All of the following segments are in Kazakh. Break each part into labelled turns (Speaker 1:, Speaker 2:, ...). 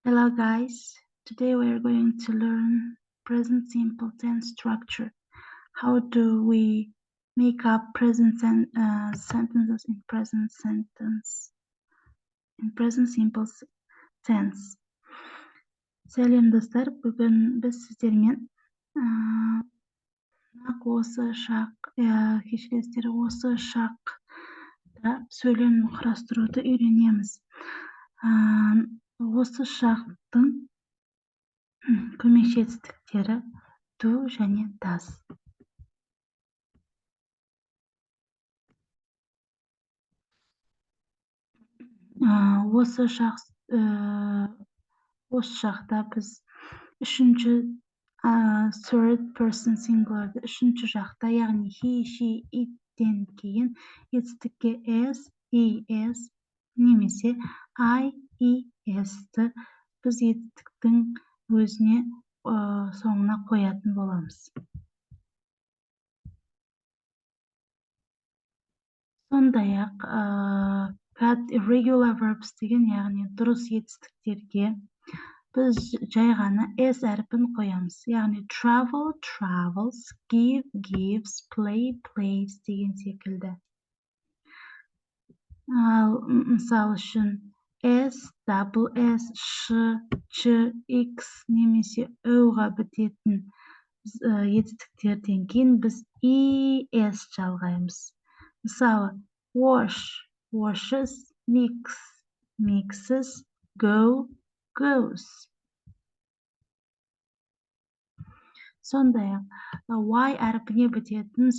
Speaker 1: Hello guys, today we are going to learn present simple tense structure. How do we make up sentences in present simple tense? Сәлем достар, бүгін біз сіздермен осы шақта сөйлем құрастыруды үйренеміз. Осы шақтың көмекші етістіктері do және does. Осы шақта біз үшінші third person singularды үшінші жақта, яғни he, she, it-тен кейін етістікке s, es немесе I, es-ті біз етістіктің өзіне соңына қоятын боламыз. Сондай-ақ irregular verbs деген, яғни дұрыс етістіктерге біз жай ғана s әрпін қоямыз. Яғни travel, travels, give, gives, play, plays деген секілді. Мысал үшін s, double s, sh, ch, x немесе ға бітетін етістіктерден кейін біз es жалғаймыз. Мысалы, wash, washes, mix, mixes, go, goes. Сондай-ақ y әрпіне бітетін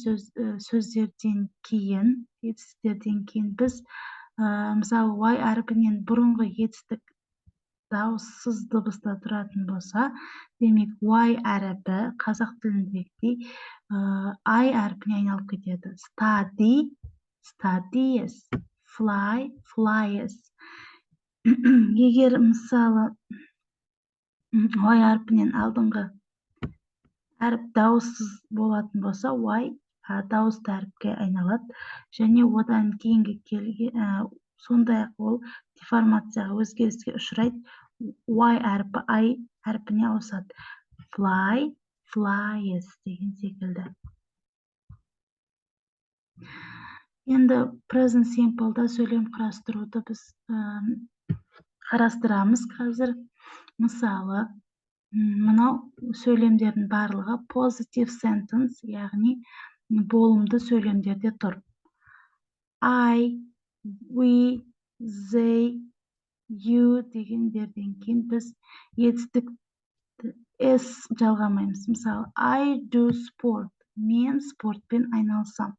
Speaker 1: сөздерден кейін, етістіктерден кейін біз мысалы y әрпінен бұрынғы етістік дауыссыз дыбыста тұратын болса, демек y әріпі қазақ тіліндегідей I әрпіне айналып кетеді. Study, studies, fly, flies. Егер мысалы y әрпінен алдыңғы әріп дауыссыз болатын болса, y дауысты әріпке айналады және одан кейінгі сондай-ақ ол деформацияға, өзгеріске ұшырайды. Y әрпі I әрпіне ауысады. Fly, flies деген секілді. Енді present simple'да сөйлем құрастыруды біз қарастырамыз қазір. Мысалы, мынау сөйлемдердің барлығы positive sentence, яғни болымды сөйлемдерде тұр. I, we, they, you дегендерден кейін біз етістік s жалғамаймыз. Мысалы, I do sport, мен спортпен айналысам.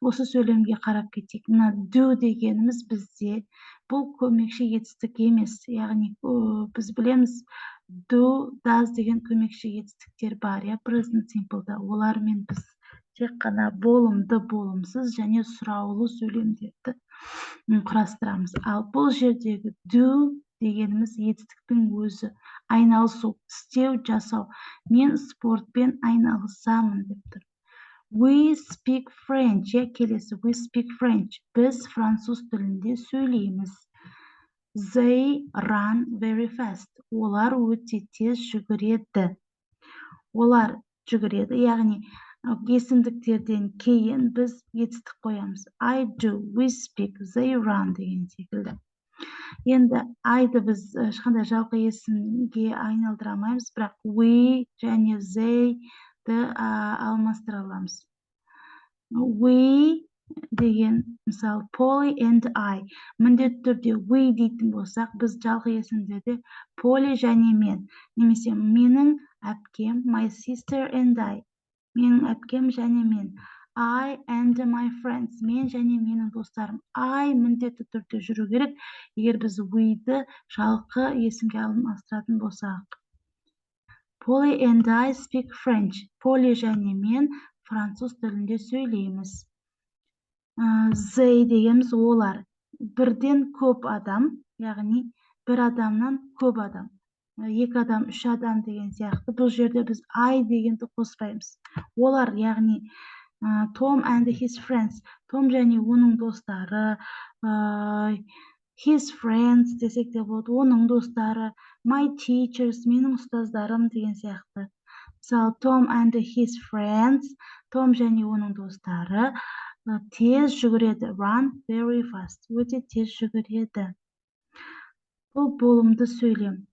Speaker 1: Осы сөйлемге қарап кетейік. Мына do дегеніміз бізде бұл көмекші етістік емес. Яғни біз білеміз, do, does деген көмекші етістіктер бар, present simple'да. Олармен біз тек қана болымды, болымсыз және сұраулы сөйлемдерді құрастырамыз. Ал бұл жердегі do дегеніміз етістіктің өзі, айналысу, істеу, жасау. Мен спортпен айналысамын деп тұр. We speak French. Келесі, we speak French. Біз француз тілінде сөйлейміз. They run very fast. Олар өте тез жүгіреді. Олар жүгіреді, яғни есімдіктерден кейін біз етістік қоямыз. I do, we speak, they run деген секілді. Енді I-ды біз ешқандай жалпы есімге айналдыра алмаймыз, бірақ we және they-ді алмастыра аламыз. We деген, мысалы, Polly and I. Міндетті түрде we дейтін болсақ, біз жалпы есімдерде Polly және мен, немесе менің әпкем, my sister and I. Менің әпкем және мен. I and my friends. Мен және менің достарым. I міндетті түрде жүру керек, егер біз we-ді жалқы есімге алмастыратын болсақ. Polly and I speak French. Polly және мен француз тілінде сөйлейміз. They дегеніміз олар. Бірден көп адам, яғни бір адамнан көп адам. Екі адам, үш адам деген сияқты. Бұл жерде біз I дегенді қоспаймыз. Олар, яғни Tom and his friends. Том және оның достары, His friends десек те болады, оның достары. My teachers, менің ұстаздарым деген сияқты. Мысалы, Tom and his friends, Том және оның достары тез жүгіреді. Run very fast, өте тез жүгіреді. Бұл болымды сөйлем.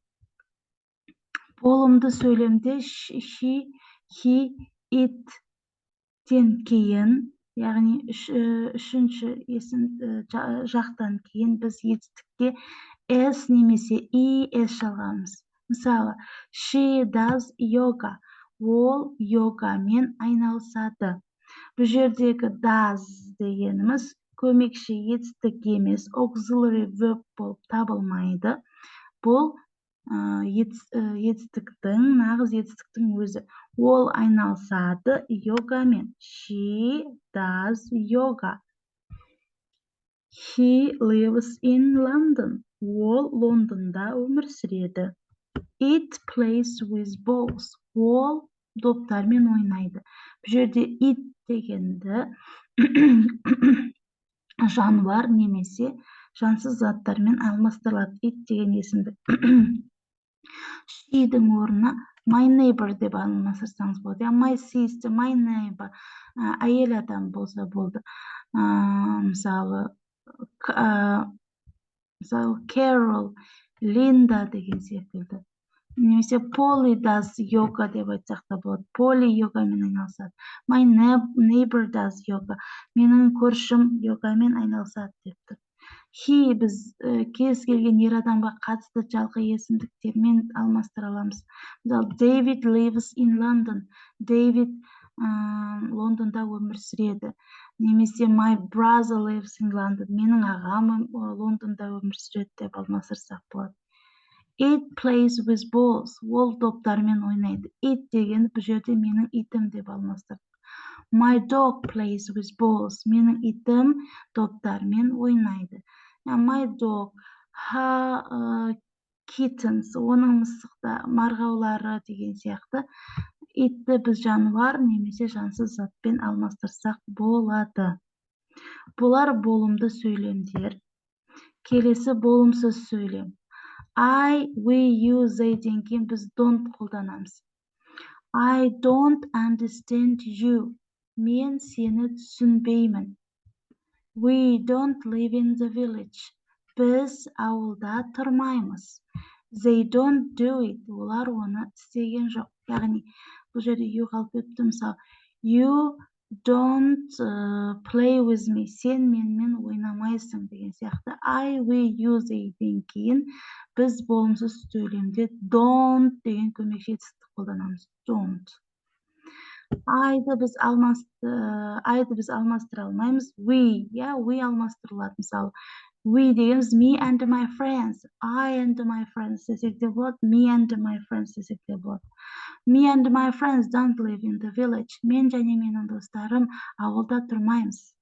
Speaker 1: Болымды сөйлемде she, he, it тен кейін, яғни үшінші есім жақтан кейін біз етістікке s немесе es жалғаймыз. Мысалы, she does yoga. Ол йогамен айналысады. Бұл жердегі does дегеніміз көмекші етістік емес, auxiliary verb болып табылмайды. Бұл етістіктің, нағыз етістіктің өзі. Ол айналысады йогамен. She does yoga. He lives in London. Ол Лондонда өмір сүреді. It plays with balls. Ол доптармен ойнайды. Бұл жерде it дегенді жануар немесе жансыз заттармен алмастырылады. It деген есімді. She'дің орнына my neighbor деп алмастырсаңыз болады. My sister, my neighbor. Әйел адам болса болды. Мысалы, Carol, Linda деген секілді. Немесе Polly does yoga деп айтсақ та болады. Polly йогамен айналысады. My neighbor does yoga. Менің көршім йогамен айналысады деп тұр. He біз кез келген ер адамға қатысты жалғыз есімдіктермен алмастыра аламыз. Мысалы, David lives in London. David Лондонда өмір сүреді. Немесе my brother lives in London. Менің ағам Лондонда өмір сүреді деп алмастырсақ болады. It plays with balls. Ол доптармен ойнайды. It деген бұл жерде менің итім деп алмастырдық. My dog plays with balls. Менің итім доптармен ойнайды. My dog, kittens, оның мысықта марғаулары деген сияқты. Итті біз жануар немесе жансыз затпен алмастырсақ болады. Бұлар болымды сөйлемдер. Келесі болымсыз сөйлем. I, we, you, they ден кейін біз don't қолданамыз. I don't understand you. Мен сені түсінбеймін. We don't live in the village. Біз ауылда тұрмаймыз. They don't do it. Олар оны істеген жоқ. Яғни, бұл жерде you қалып кетті. Мысалы, you don't play with me. Сен менімен ойнамайсың деген сияқты. I, we, you, they ден кейін біз болымсыз сөйлемде don't деген көмекші етістікті қолданамыз. Don't. Айды біз алмастыра алмаймыз. We алмастырылады. Мысалы, we дегеніміз me and my friends. I and my friends десек те болады. Me and my friends десек те болады. Me and my friends don't live in the village. Мен және менің достарым ауылда тұрмаймыз.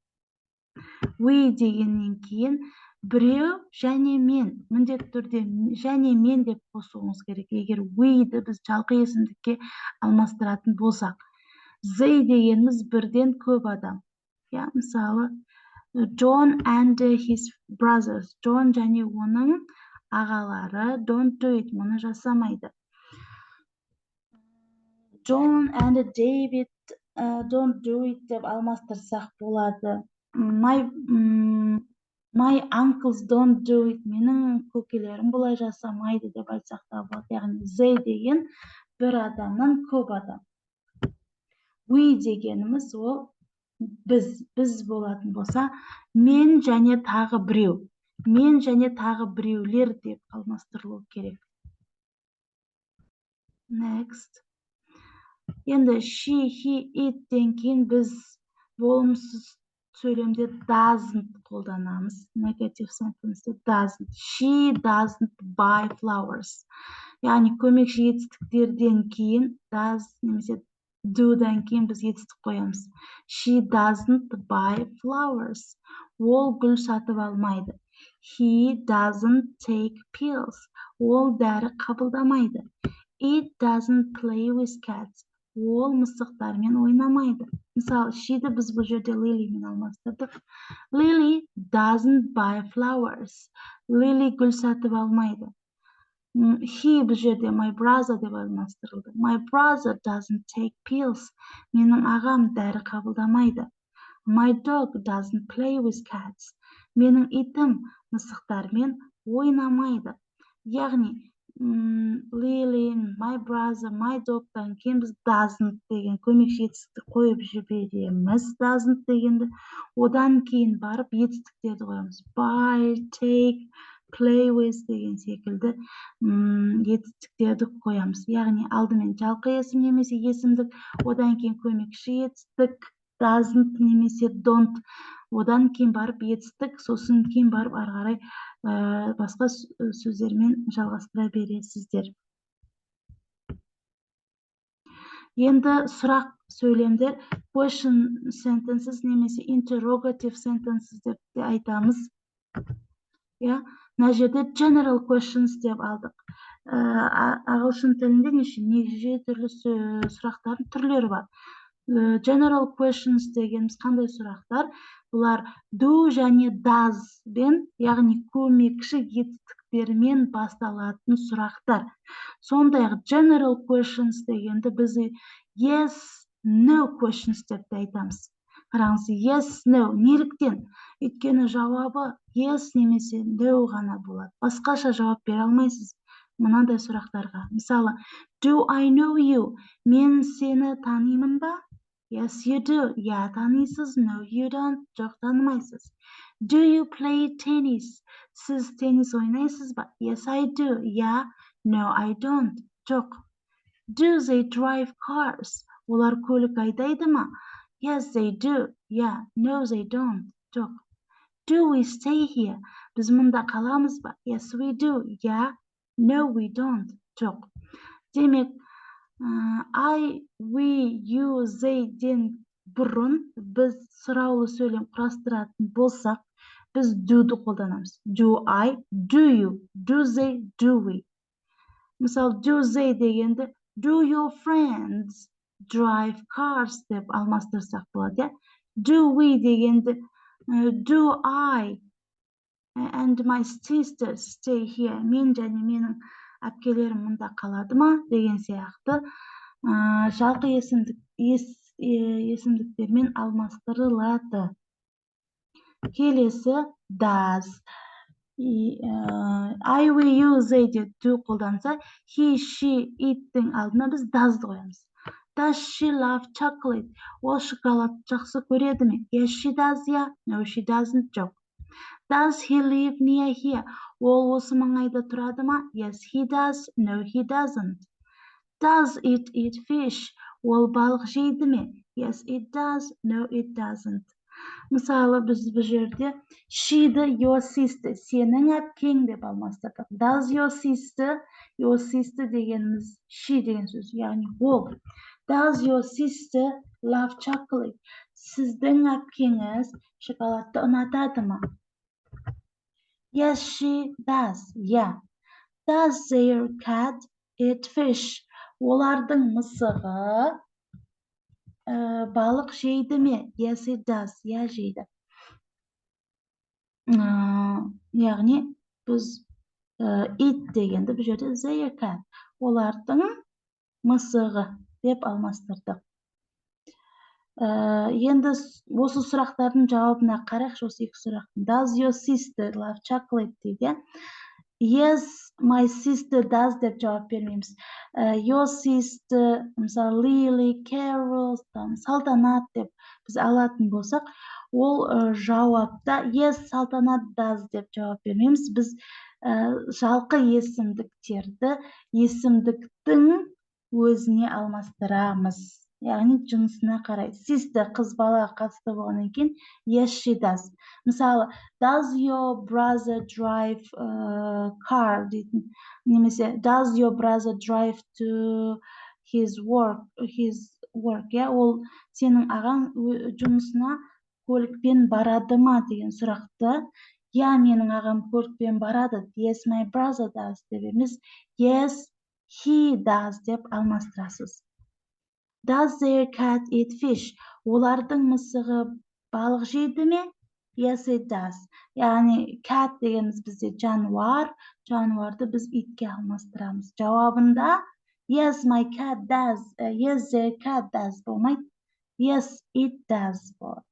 Speaker 1: We дегеннен кейін біреу және мен. Міндетті түрде және мен деп қосуыңыз керек. Егер we-ді біз жалғыз есімдікке алмастыратын болсақ. They дегеніміз бірден көп адам. Мысалы, John and his brothers. John және оның ағалары don't do it. Мұны жасамайды. John and David don't do it деп алмастырсақ болады. My uncles don't do it. Менің көкелерім бұлай жасамайды деп айтсақ та болады. Яғни they деген бір адамнан көп адам. We дегеніміз ол біз болатын болса, мен және тағы біреу. Мен және тағы біреулер деп алмастырылу керек. Next. Енді she, he, it ден кейін біз болымсыз сөйлемде doesn't қолданамыз. Negative sentence doesn't. She doesn't buy flowers. Яғни көмекші етістіктерден кейін does немесе do-дан кейін біз етістік қоямыз. She doesn't buy flowers. Ол гүл сатып алмайды. He doesn't take pills. Ол дәрі қабылдамайды. It doesn't play with cats. Ол мысықтармен ойнамайды. Мысалы, she'ді біз бұл жерде Lilyмен алмастырдық. Lily doesn't buy flowers. Lily гүл сатып алмайды. He бұл жерде my brother деп алмастырылды. My brother doesn't take pills. Менің ағам дәрі қабылдамайды. My dog doesn't play with cats. Менің итім мысықтармен ойнамайды. Яғни, Lily, my brother, my dog'тан кейін біз doesn't деген көмекші етістікті қойып жібереміз. Doesn't дегенді. Одан кейін барып етістіктерді қоямыз. Buy, take, play with деген секілді етістіктерді қоямыз. Яғни, алдымен жалқы есім немесе есімдік, одан кейін көмекші етістік, doesn't немесе don't, одан кейін барып етістік, сосын кейін барып ары қарай басқа сөздермен жалғастыра бересіздер. Енді сұрақ сөйлемдер question sentences немесе interrogative sentences деп те айтамыз. Мына жерде general questions деп алдық. Ағылшын тілінде неше түрлі сұрақтардың түрлері бар. General questions дегеніміз қандай сұрақтар? Бұлар do және does бен, яғни көмекші етістіктермен басталатын сұрақтар. Сондай-ақ general questions дегенді біз yes, no questions деп те айтамыз. Қараңыз, yes, no. Неліктен? Өйткені жауабы yes немесе no ғана болады. Басқаша жауап бере алмайсыз мынандай сұрақтарға. Мысалы, do I know you? Мен сені танимын ба? Yes, you do. Я, танисыз. No, you don't. Жоқ, танымайсыз. Do you play tennis? Сіз теннис ойнайсыз ба? Yes, I do. Я, no, I don't. Жоқ. Do they drive cars? Олар көлік айдайды ма? Yes, they do. Я, no, they don't. Жоқ. Do we stay here? Біз мұнда қаламыз ба? Yes, we do. Я, no, we don't. Жоқ. Демек, I, we, you, they ден бұрын біз сұраулы сөйлем құрастыратын болсақ, біз do-ды қолданамыз. Do I, do you, do they, do we. Мысалы, do they дегенді do your friends drive cars деп алмастырсақ болады. Do we дегенді do I and my sister stay here. Мен және менің әпкелерім мұнда қалады ма деген сияқты жалқы есімдіктермен алмастырылады. Келесі does. I, we, you, they де do қолданса, he, she, it-тің алдына біз does-ды қоямыз. Does she love chocolate? Ол шоколад жақсы көреді ме? Yes, she does, yeah. No, she doesn't. Жоқ. Does he live near here? Ол осы маңайда тұрады ма? Yes, he does. No, he doesn't. Does it eat fish? Ол балық жейді ме? Yes, it does. No, it doesn't. Мысалы, біз бұл жерде she-ді your sister, сенің әпкең деп алмастырдық. Does your sister дегеніміз she деген сөз, яғни ол. Does your sister love chocolate? Сіздің әпкеңіз шоколадты ұнатады ма? Yes, she does. Yeah. Does their cat eat fish? Олардың мысығы балық жейді ме? Yes, it does. Я, жейді. Яғни, біз it дегенді бұл жерде their cat. Олардың мысығы деп алмастырдық. Енді осы сұрақтардың жауабына қарайықшы, осы екі сұрақтың. Does your sister love chocolate дейді? Yes, my sister does деп жауап бермейміз. Your sister, мысалы, Lily, Carol, Салтанат деп біз алатын болсақ, ол жауапта yes, Салтанат does деп жауап бермейміз. Біз жалқы есімдіктерді есімдіктің өзіне алмастырамыз. Яғни жынысына қарай. Sister қыз бала қатысты болғаннан кейін yes, she does. Мысалы, does your brother drive car дейтін, немесе does your brother drive to his work, ол сенің ағаң жұмысына көлікпен барады ма деген сұрақты, я, менің ағам көлікпен барады, yes, my brother does деп емес, yes, he does деп алмастырасыз. Does their cat eat fish? Олардың мысығы балық жейді ме? Yes, it does. Яғни cat дегеніміз бізде жануар. Жануарды біз итке алмастырамыз. Жауабында yes, my cat does. Yes, their cat does болмайды. Yes, it does болады.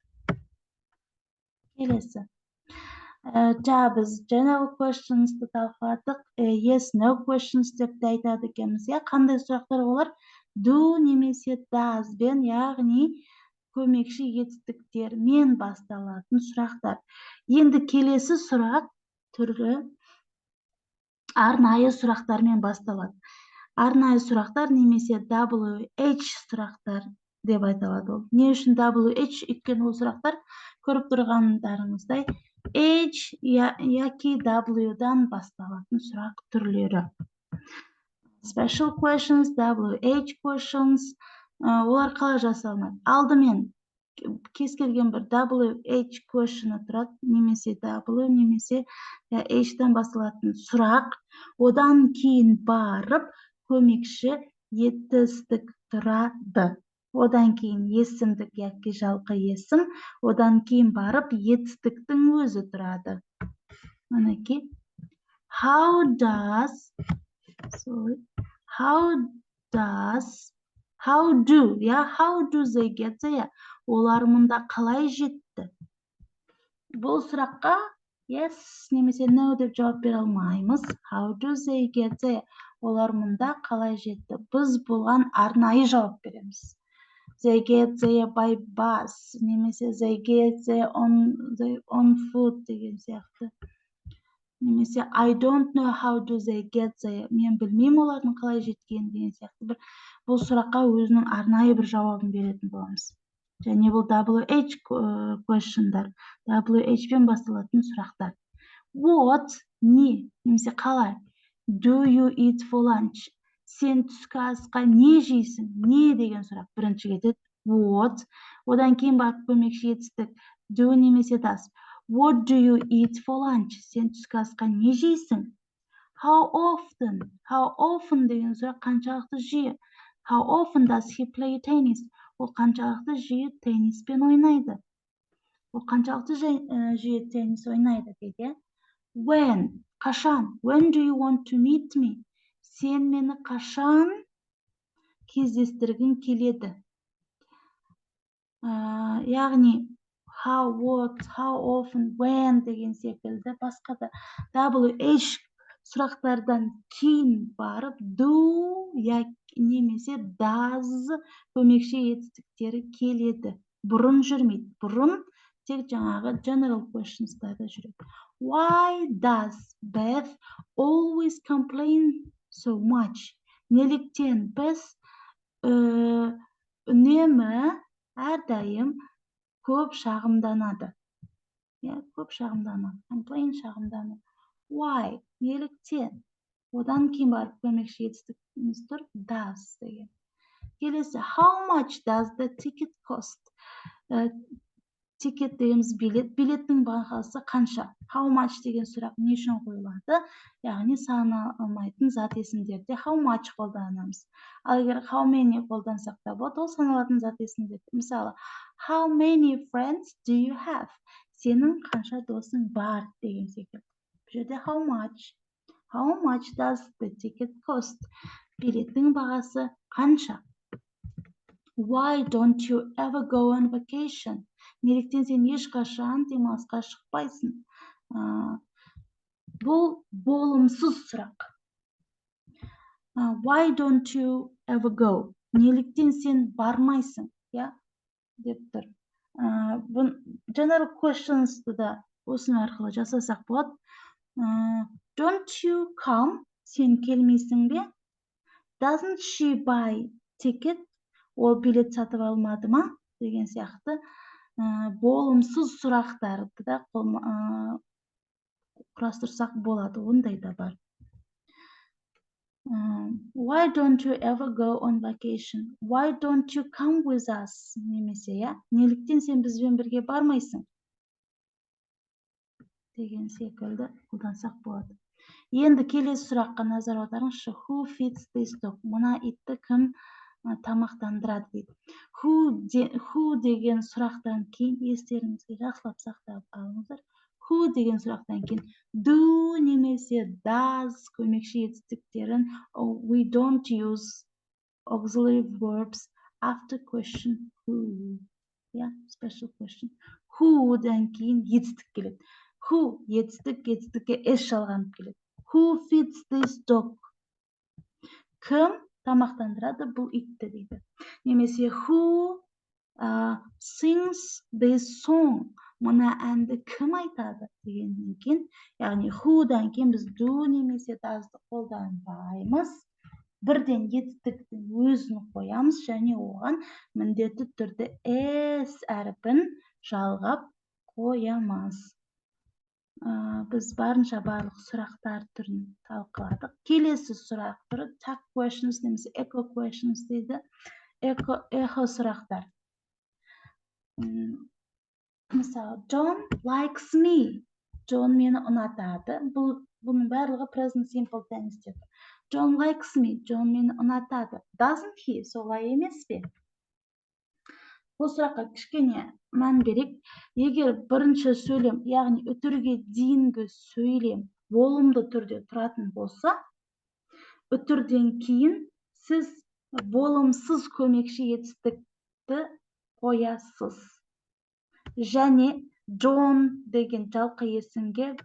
Speaker 1: Келесі. Біз general questions'ты талқыладық. Yes, no questions деп те айтады екенбіз. Қандай сұрақтар олар? Do немесе does бен, яғни көмекші етістіктермен басталатын сұрақтар. Енді келесі сұрақ түрі арнайы сұрақтармен басталады. Арнайы сұрақтар немесе WH сұрақтар деп айтылады. Не үшін WH? Өйткені ол сұрақтар көріп тұрғандарыңыздай H яки W-дан басталатын сұрақ түрлері. Special questions, WH questions, олар қалай жасалынады? Алдымен кез келген бір WH question тұрады, немесе W, немесе H-тан басталатын сұрақ. Одан кейін барып көмекші етістік тұрады. Одан кейін есімдік яки жалқы есім, одан кейін барып етістіктің өзі тұрады. Мінекей. How do they get there? Олар мұнда қалай жетті? Бұл сұраққа yes немесе no деп жауап бере алмаймыз. How do they get there? Олар мұнда қалай жетті? Біз бұған арнайы жауап береміз. They get there by bus немесе they get there on foot деген сияқты. Немесе I don't know how do they get there. Мен білмеймін олардың қалай жеткенін деген сияқты. Бұл сұраққа өзінің арнайы бір жауабын беретін боламыз. Және бұл WH questionдар. WH пен басталатын сұрақтар. What? Не? Немесе қалай? Do you eat for lunch? Сен түскі асқа не жейсің? Не деген сұрақ бірінші кетеді. What? Одан кейін барып көмекші етістік. Do немесе does. What do you eat for lunch? Сен түскі асқа не жейсің? How often? How often деген сұрақ қаншалықты жиі? How often does he play tennis? Ол қаншалықты жиі тенниспен ойнайды? Ол қаншалықты жиі теннис ойнайды дейді. When? Қашан? When do you want to meet me? Сен мені қашан кездестіргің келеді? Яғни how, what, how often, when деген секілді басқа да WH сұрақтардан кейін барып do немесе does көмекші етістіктері келеді. Бұрын жүрмейді. Бұрын тек жаңағы general questions'тарда жүреді. Why does Beth always complain so much? Неліктен біз үнемі әрдайым көп шағымданады. Көп шағымданады. Complain шағымданады. Why? Неліктен? Одан кейін барып көмекші етістігіміз тұр. Does деген. Келесі. How much does the ticket cost? Ticket дегеніміз билет. Билеттің бағасы қанша? How much деген сұрақ не үшін қойылады? Яғни саны алмайтын зат есімдерде how much қолданамыз. Ал егер how many қолдансақ та болады, ол саналатын зат есімдерде. Мысалы, how many friends do you have? Сенің қанша досың бар деген секілді. Бұл жерде how much? How much does the ticket cost? Билеттің бағасы қанша? Why don't you ever go on vacation? Неліктен сен ешқашан демалысқа шықпайсың? Бұл болымсыз сұрақ. Why don't you ever go? Неліктен сен бармайсың? Деп тұр. General questions'ты да осының арқылы жасасақ болады. Don't you come? Сен келмейсің бе? Doesn't she buy ticket? Ол билет сатып алмады ма? Деген сияқты болымсыз сұрақтарды да құрастырсақ болады. Ондай да бар. Why don't you ever go on vacation? Why don't you come with us? Немесе, неліктен сен бізбен бірге бармайсың? Деген секілді қолдансақ болады. Енді келесі сұраққа назар аударыңызшы. Who feeds this dog? Мына итті кім тамақтандырады дейді. Who деген сұрақтан кейін естеріңізге жақсылап сақтап алыңыздар. Who деген сұрақтан кейін do немесе does көмекші етістіктерін we don't use auxiliary verbs after question who. Special question. Who'дан кейін етістік келеді. Who етістікке s жалғанып келеді. Who feeds this dog? Кім тамақтандырады бұл итті дейді. Немесе who sings this song? Мына әнді кім айтады дегеннен кейін, яғни who'дан кейін біз do немесе does'ды қолданбаймыз. Бірден етістіктің өзін қоямыз және оған міндетті түрде s әріпін жалғап қоямыз. Біз барынша барлық сұрақтар түрін талқыладық. Келесі сұрақ түрі tag questions немесе echo questions дейді. Echo сұрақтар. Мысалы, John likes me. John мені ұнатады. Бұның барлығы present simple tense. John likes me. John мені ұнатады. Doesn't he? Солай емес пе? Бұл сұраққа кішкене мән берек. Егер бірінші сөйлем, яғни үтірге дейінгі сөйлем болымды түрде тұратын болса, үтірден кейін сіз болымсыз көмекші етістікті қоясыз. Және John деген жалқы есімді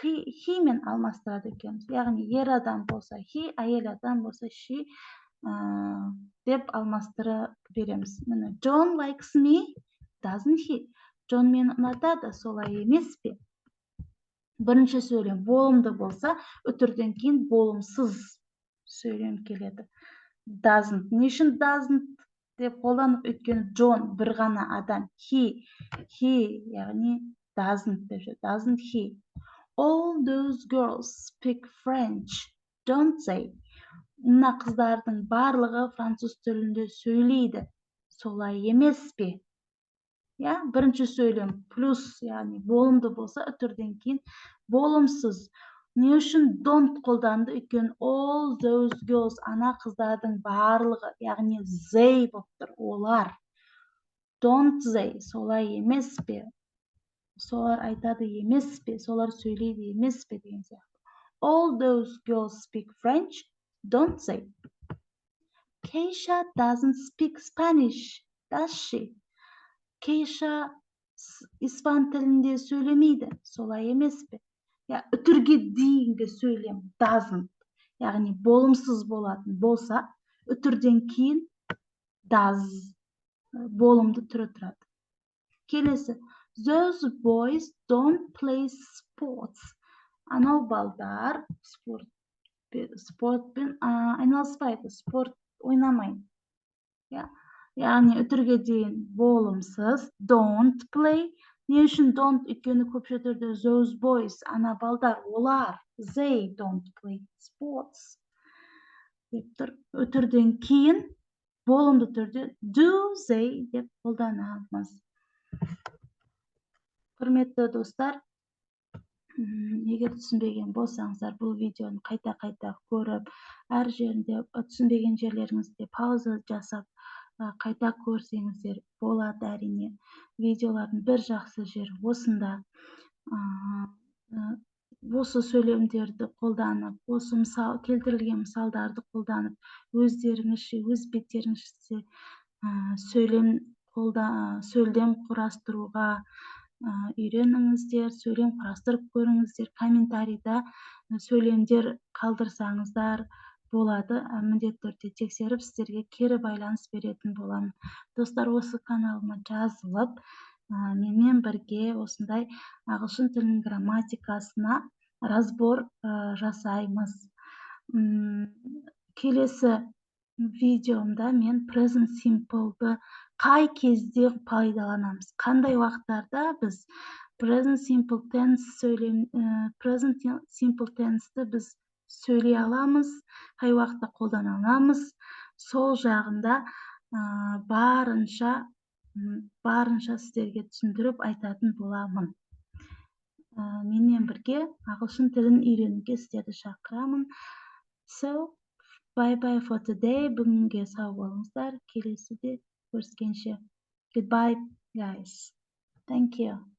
Speaker 1: he мен алмастырады екенбіз. Яғни ер адам болса he, әйел адам болса she деп алмастыра береміз. Міне John likes me, doesn't he? John мені ұнатады, солай емес пе? Бірінші сөйлем болымды болса, үтірден кейін болымсыз сөйлем келеді. Doesn't. Не үшін doesn't деп қолданып, өйткені John бір ғана адам. He, яғни doesn't деп жүр. Doesn't he? All those girls speak French, don't they? Мына қыздардың барлығы француз тілінде сөйлейді. Солай емес пе? Бірінші сөйлем плюс, яғни болымды болса, үтірден кейін болымсыз. Не үшін don't қолданды? Өйткені all those girls, ана қыздардың барлығы, яғни they болып тұр, олар. Don't they? Солай емес пе? Солар айтады емес пе? Солар сөйлейді емес пе? Деген сияқты. All those girls speak French, don't they? Keisha doesn't speak Spanish, does she? Keisha испан тілінде сөйлемейді. Солай емес пе? Үтірге дейінгі сөйлем doesn't, яғни болымсыз болатын болса, үтірден кейін does болымды түрі тұрады. Келесі. Those boys don't play sports. Анау балдар спортпен айналыспайды, спорт ойнамайды. Яғни үтірге дейін болымсыз don't play. Не үшін don't? Өйткені көпше түрде those boys, ана балдар, олар, they don't play sports. Үтірден кейін болымды түрде do they деп қолданамыз. Құрметті достар, егер түсінбеген болсаңыздар, бұл видеоны қайта-қайта көріп, әр жерінде түсінбеген жерлеріңізде пауза жасап, қайта көрсеңіздер болады әрине. Видеолардың бір жақсы жері осында. Осы сөйлемдерді қолданып, осы келтірілген мысалдарды қолданып, өздеріңізше, өз беттеріңізше сөйлем құрастыруға үйреніңіздер, сөйлем құрастырып көріңіздер. Комментарийда сөйлемдер қалдырсаңыздар болады. Міндетті түрде тексеріп, сіздерге кері байланыс беретін боламын. Достар, осы каналыма жазылып, менімен бірге осындай ағылшын тілінің грамматикасына разбор жасаймыз. Келесі видеомда мен present simple'ды қай кезде пайдаланамыз? Қандай уақыттарда біз present simple tense'ті біз сөйлей аламыз, қай уақытта қолдана аламыз? Сол жағында барынша сіздерге түсіндіріп айтатын боламын. Менімен бірге ағылшын тілін үйренуге сіздерді шақырамын. So, Bye bye for today. Бүгінге сау болыңыздар. Келесіде көріскенше. Goodbye, guys. Thank you.